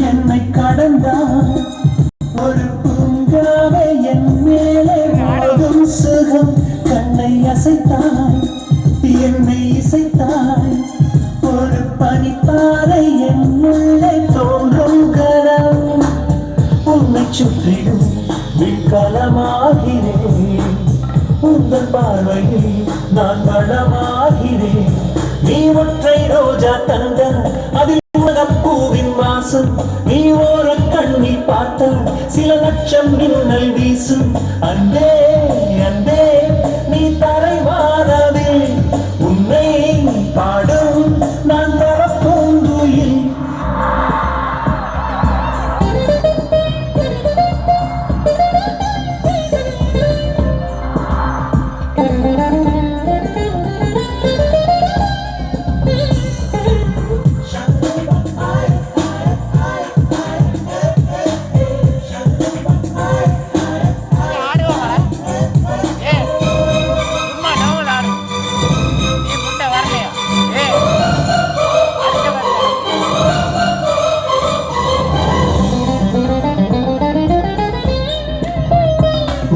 என்னை கடந்தான் ஒரு பூங்காவே என் மேலே வாழும் சுகம் கண்ணை அசைத்தாய் என்னை இசைத்தாய் ஒரு பனிப்பாறை என் உள்ளே தோன்றும் கரம் உன்னை சுற்றிடும் விண்கலமாகிறேன் உங்கள் பார்வையில் நான் வளமாகிறேன் நீ ஒற்றை ரோஜா தந்த அதில் பூவின் வாசம் நீ ஓர கண்ணீர் பார்த்த சில லட்சம் மின்னல் வீசும் அன்பே அன்பே நீ தரைவானவே உன்னை பாடும் நான் தரப்பூங்குயில்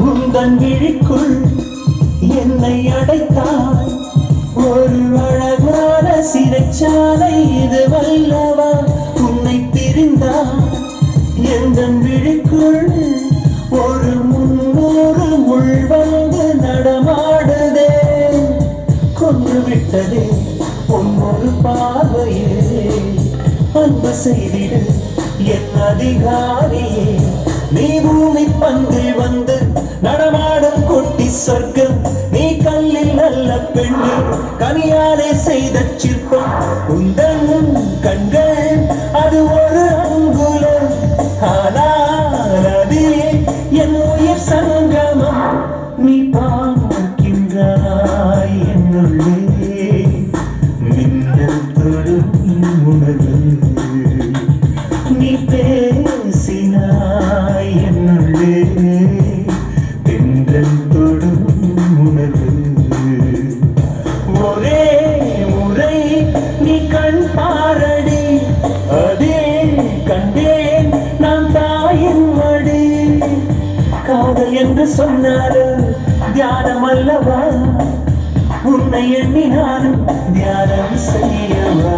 உந்தன் விழிக்குள் என்னை அடைத்தாய் ஒரு அழகான சிறைச்சாலை இது வல்லவா உன்னை பிரிந்தாய் எந்தன் விழிக்குள் ஒரு 300 முள் வந்து நடமாடுதே கொன்று விட்டதே உன்னொரு பார்வையே அன்பு செய்திடு என் அதிகாரியே நீ பூமி பந்தில் வந்து நடமாடும் கொட்டி சொர்க்கம் நீ கல்லில் நல்ல பெண்ணு கனியாலே செய்த சிற்பம் உந்தன் கண்கள் அது ஒரு அங்குலம் ஆனால் அது என் உயிர் சங்கமம் நீ பார்க்கின்றாய் என்னுள்ளே மின்னல் தொடும் உணர்வு நீ பேசினாய் என்னுள்ளே தென்றல் தொடும் உணர்வு ஒரே முறை நீ கண் பாரடி அதே கண்டேன் நான் தாயின் மடி காதல் என்று சொன்னாலும் தியானம் அல்லவா உன்னை எண்ணினாலும் தியானம் செய்யவா